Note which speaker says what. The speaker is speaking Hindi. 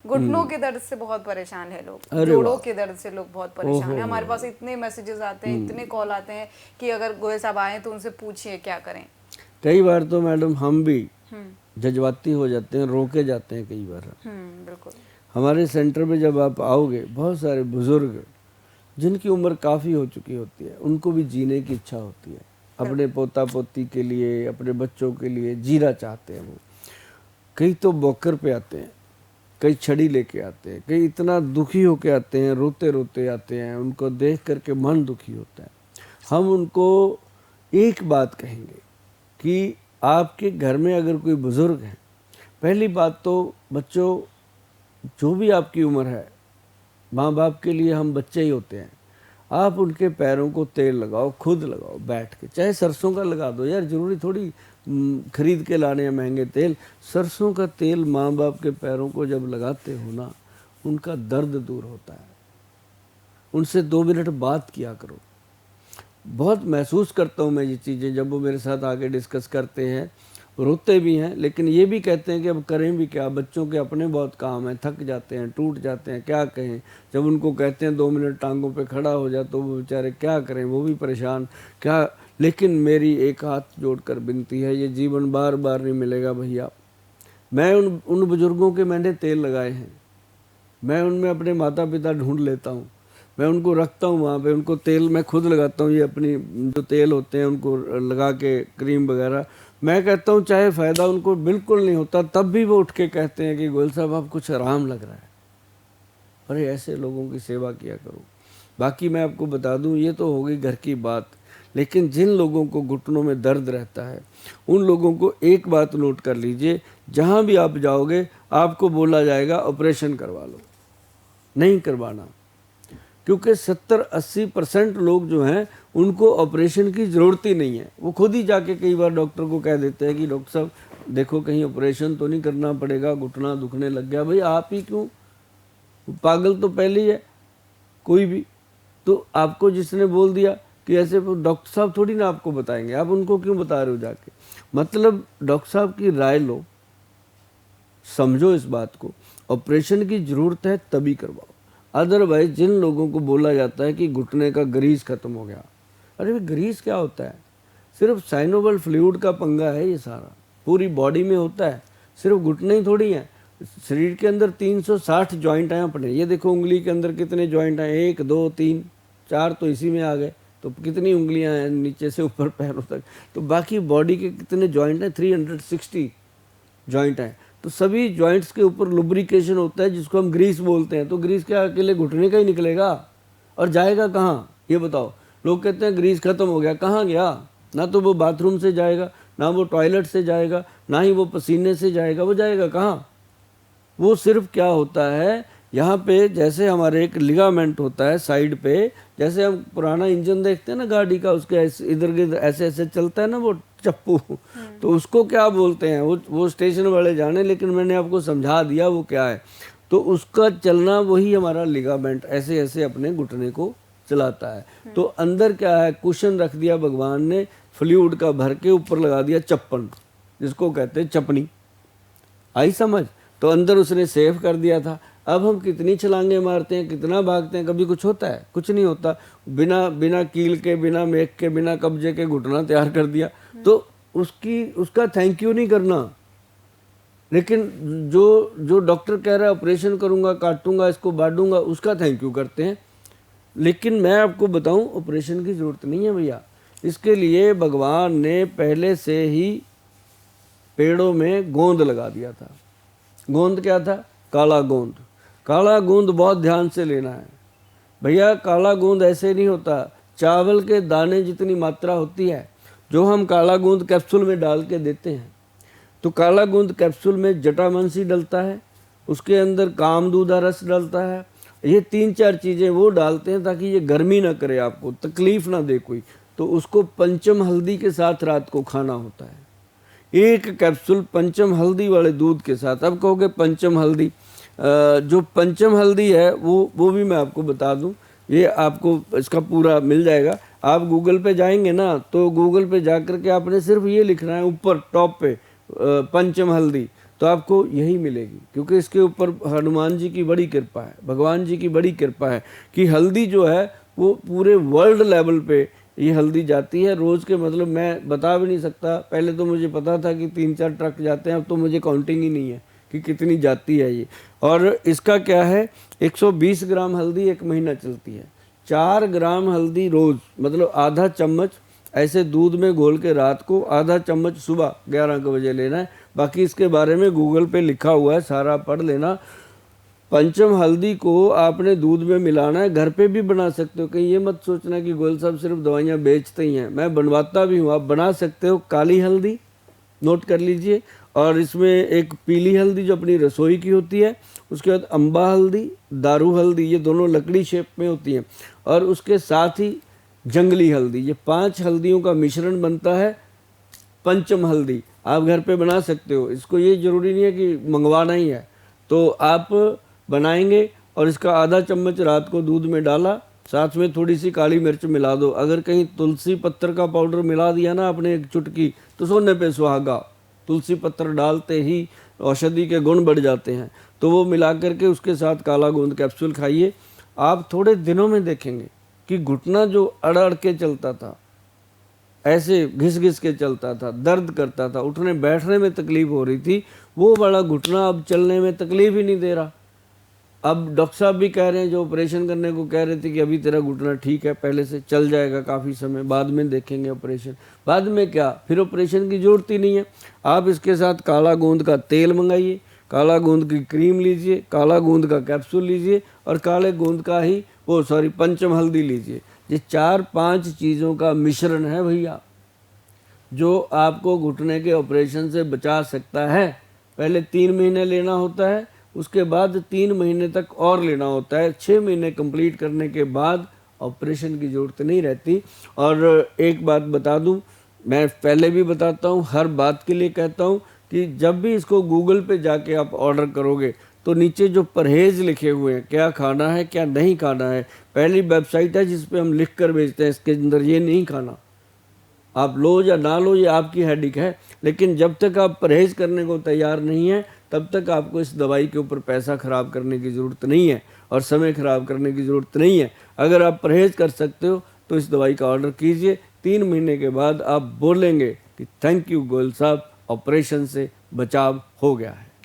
Speaker 1: घुटनों के दर्द से बहुत परेशान है लोग, जोड़ों के दर्द से लोग बहुत परेशान है। हमारे पास इतने मैसेजेस आते हैं, इतने कॉल आते हैं कि अगर गोयल साहब आए तो उनसे पूछिए क्या करें।
Speaker 2: कई बार तो मैडम हम भी जज्बाती हो जाते हैं, रोके जाते हैं कई बार।
Speaker 1: बिल्कुल।
Speaker 2: हमारे सेंटर में जब आप आओगे, बहुत सारे बुजुर्ग जिनकी उम्र काफ़ी हो चुकी होती है, उनको भी जीने की इच्छा होती है, अपने पोता पोती के लिए, अपने बच्चों के लिए जीना चाहते हैं वो। कई तो बॉकर पे आते हैं, कई छड़ी लेके आते हैं, कई इतना दुखी होके आते हैं, रोते रोते आते हैं, उनको देख करके मन दुखी होता है। हम उनको एक बात कहेंगे कि आपके घर में अगर कोई बुज़ुर्ग है, पहली बात तो बच्चों, जो भी आपकी उम्र है, माँ बाप के लिए हम बच्चे ही होते हैं। आप उनके पैरों को तेल लगाओ, खुद लगाओ बैठ के, चाहे सरसों का लगा दो यार, ज़रूरी थोड़ी खरीद के लाने हैं महंगे तेल। सरसों का तेल माँ बाप के पैरों को जब लगाते हो ना, उनका दर्द दूर होता है। उनसे 2 मिनट बात किया करो। बहुत महसूस करता हूँ मैं ये चीज़ें, जब वो मेरे साथ आके डिस्कस करते हैं, रोते भी हैं, लेकिन ये भी कहते हैं कि अब करें भी क्या, बच्चों के अपने बहुत काम हैं, थक जाते हैं, टूट जाते हैं, क्या कहें। जब उनको कहते हैं 2 मिनट टांगों पे खड़ा हो जा, तो वो बेचारे क्या करें, वो भी परेशान क्या। लेकिन मेरी एक हाथ जोड़कर विनती है, ये जीवन बार बार नहीं मिलेगा भैया। मैं उन बुज़ुर्गों के मैंने तेल लगाए हैं, मैं उनमें अपने माता पिता ढूंढ लेता हूँ, मैं उनको रखता हूँ वहाँ पे, उनको तेल मैं खुद लगाता हूँ। ये अपनी जो तेल होते हैं उनको लगा के, क्रीम वगैरह, मैं कहता हूँ चाहे फ़ायदा उनको बिल्कुल नहीं होता, तब भी वो उठ के कहते हैं कि गोयल साहब आप कुछ आराम लग रहा है। अरे ऐसे लोगों की सेवा किया करो। बाकी मैं आपको बता दूँ, ये तो हो गई घर की बात, लेकिन जिन लोगों को घुटनों में दर्द रहता है, उन लोगों को एक बात नोट कर लीजिए, जहाँ भी आप जाओगे आपको बोला जाएगा ऑपरेशन करवा लो। नहीं करवाना, क्योंकि 70-80% लोग जो हैं उनको ऑपरेशन की ज़रूरत ही नहीं है। वो खुद ही जाके कई बार डॉक्टर को कह देते हैं कि डॉक्टर साहब देखो कहीं ऑपरेशन तो नहीं करना पड़ेगा, घुटना दुखने लग गया। भाई आप ही क्यों, पागल तो पहले ही है कोई भी। तो आपको जिसने बोल दिया कि ऐसे, डॉक्टर साहब थोड़ी ना आपको बताएंगे, आप उनको क्यों बता रहे हो जाके। मतलब डॉक्टर साहब की राय लो, समझो इस बात को, ऑपरेशन की ज़रूरत है तभी करवाओ। अदरवाइज जिन लोगों को बोला जाता है कि घुटने का ग्रीस खत्म हो गया, अरे भाई ग्रीस क्या होता है, सिर्फ साइनोवल फ्लूइड का पंगा है, ये सारा पूरी बॉडी में होता है, सिर्फ घुटने ही थोड़ी हैं। शरीर के अंदर 360 जॉइंट हैं अपने, ये देखो उंगली के अंदर कितने जॉइंट हैं, 1 2 3 4 तो इसी में आ गए, तो कितनी उंगलियां हैं नीचे से ऊपर पैरों तक। तो बाकी बॉडी के कितने जॉइंट हैं, 360 जॉइंट हैं। तो सभी जॉइंट्स के ऊपर लुब्रिकेशन होता है, जिसको हम ग्रीस बोलते हैं। तो ग्रीस क्या अकेले घुटने का ही निकलेगा, और जाएगा कहाँ ये बताओ। लोग कहते हैं ग्रीस खत्म हो गया, कहाँ गया? ना तो वो बाथरूम से जाएगा, ना वो टॉयलेट से जाएगा, ना ही वो पसीने से जाएगा, वो जाएगा कहाँ? वो सिर्फ क्या होता है, यहाँ पे जैसे हमारे एक लिगामेंट होता है साइड पे, जैसे हम पुराना इंजन देखते हैं ना गाड़ी का, उसके इधर गिधर ऐसे ऐसे चलता है ना वो चप्पू, तो उसको क्या बोलते हैं वो स्टेशन वाले जाने, लेकिन मैंने आपको समझा दिया वो क्या है। तो उसका चलना वही हमारा लिगामेंट ऐसे ऐसे अपने घुटने को चलाता है। तो अंदर क्या है, कुशन रख दिया भगवान ने फ्लूइड का भर के, ऊपर लगा दिया चप्पन, जिसको कहते हैं चपनी, आई समझ। तो अंदर उसने सेफ कर दिया था। अब हम कितनी छलांगे मारते हैं, कितना भागते हैं, कभी कुछ होता है? कुछ नहीं होता। बिना बिना कील के, बिना मेक के, बिना कब्जे के घुटना तैयार कर दिया, तो उसका थैंक यू नहीं करना। लेकिन जो डॉक्टर कह रहा है ऑपरेशन करूंगा, काटूंगा, इसको बांटूंगा, उसका थैंक यू करते हैं। लेकिन मैं आपको बताऊं, ऑपरेशन की ज़रूरत नहीं है भैया। इसके लिए भगवान ने पहले से ही पेड़ों में गोंद लगा दिया था। गोंद क्या था? काला गोंद। काला गोंद बहुत ध्यान से लेना है भैया। काला गोंद ऐसे नहीं होता, चावल के दाने जितनी मात्रा होती है, जो हम काला गोंद कैप्सूल में डाल के देते हैं, तो काला गोंद कैप्सूल में जटामांसी डलता है, उसके अंदर कामदूधा रस डलता है, ये 3-4 चीज़ें वो डालते हैं ताकि ये गर्मी ना करे, आपको तकलीफ़ ना दे कोई। तो उसको पंचम हल्दी के साथ रात को खाना होता है, 1 कैप्सूल पंचम हल्दी वाले दूध के साथ। अब कहोगे पंचम हल्दी, जो पंचम हल्दी है वो भी मैं आपको बता दूं, ये आपको इसका पूरा मिल जाएगा। आप गूगल पे जाएंगे ना, तो गूगल पे जा कर के आपने सिर्फ ये लिखना है ऊपर टॉप पे पंचम हल्दी, तो आपको यही मिलेगी, क्योंकि इसके ऊपर हनुमान जी की बड़ी कृपा है, भगवान जी की बड़ी कृपा है कि हल्दी जो है वो पूरे वर्ल्ड लेवल पे ये हल्दी जाती है रोज़ के, मतलब मैं बता भी नहीं सकता। पहले तो मुझे पता था कि 3-4 ट्रक जाते हैं, अब तो मुझे काउंटिंग ही नहीं है कि कितनी जाती है ये। और इसका क्या है, 120 ग्राम हल्दी 1 महीना चलती है। 4 ग्राम हल्दी रोज़, मतलब आधा चम्मच ऐसे दूध में घोल के रात को, आधा चम्मच सुबह 11 बजे लेना है। बाकी इसके बारे में गूगल पे लिखा हुआ है, सारा पढ़ लेना। पंचम हल्दी को आपने दूध में मिलाना है, घर पे भी बना सकते हो। कहीं ये मत सोचना कि गोयल साहब सिर्फ दवाइयाँ बेचते ही हैं, मैं बनवाता भी हूँ, आप बना सकते हो। काली हल्दी नोट कर लीजिए, और इसमें एक पीली हल्दी जो अपनी रसोई की होती है, उसके बाद अम्बा हल्दी, दारू हल्दी, ये दोनों लकड़ी शेप में होती हैं, और उसके साथ ही जंगली हल्दी। ये 5 हल्दियों का मिश्रण बनता है पंचम हल्दी। आप घर पे बना सकते हो, इसको ये ज़रूरी नहीं है कि मंगवाना ही है, तो आप बनाएंगे। और इसका आधा चम्मच रात को दूध में डाला, साथ में थोड़ी सी काली मिर्च मिला दो। अगर कहीं तुलसी पत्तर का पाउडर मिला दिया ना आपने एक चुटकी, तो सोने पे सुहागा। तुलसी पत्तर डालते ही औषधि के गुण बढ़ जाते हैं, तो वो मिला करके उसके साथ काला गोंद कैप्सूल खाइए। आप थोड़े दिनों में देखेंगे कि घुटना जो अड़ अड़ के चलता था, ऐसे घिस घिस के चलता था, दर्द करता था, उठने बैठने में तकलीफ हो रही थी, वो बड़ा घुटना अब चलने में तकलीफ ही नहीं दे रहा। अब डॉक्टर साहब भी कह रहे हैं, जो ऑपरेशन करने को कह रहे थे, कि अभी तेरा घुटना ठीक है, पहले से चल जाएगा काफ़ी समय, बाद में देखेंगे ऑपरेशन। बाद में क्या, फिर ऑपरेशन की ज़रूरत ही नहीं है। आप इसके साथ काला गोंद का तेल मंगाइए, काला गोंद की क्रीम लीजिए, काला गोंद का कैप्सूल लीजिए, और काले गोंद का ही पंचम हल्दी लीजिए। ये 4-5 चीज़ों का मिश्रण है भैया, जो आपको घुटने के ऑपरेशन से बचा सकता है। पहले 3 महीने लेना होता है, उसके बाद 3 महीने तक और लेना होता है। 6 महीने कंप्लीट करने के बाद ऑपरेशन की ज़रूरत नहीं रहती। और एक बात बता दूं, मैं पहले भी बताता हूं, हर बात के लिए कहता हूं, कि जब भी इसको गूगल पे जाके आप ऑर्डर करोगे, तो नीचे जो परहेज़ लिखे हुए हैं, क्या खाना है क्या नहीं खाना है, पहली वेबसाइट है जिस पे हम लिख कर भेजते हैं, इसके अंदर ये नहीं खाना। आप लो या ना लो, ये आपकी हेडिक है, लेकिन जब तक आप परहेज़ करने को तैयार नहीं है, तब तक आपको इस दवाई के ऊपर पैसा ख़राब करने की ज़रूरत नहीं है, और समय ख़राब करने की ज़रूरत नहीं है। अगर आप परहेज़ कर सकते हो तो इस दवाई का ऑर्डर कीजिए। 3 महीने के बाद आप बोलेंगे कि थैंक यू गोयल साहब, ऑपरेशन से बचाव हो गया है।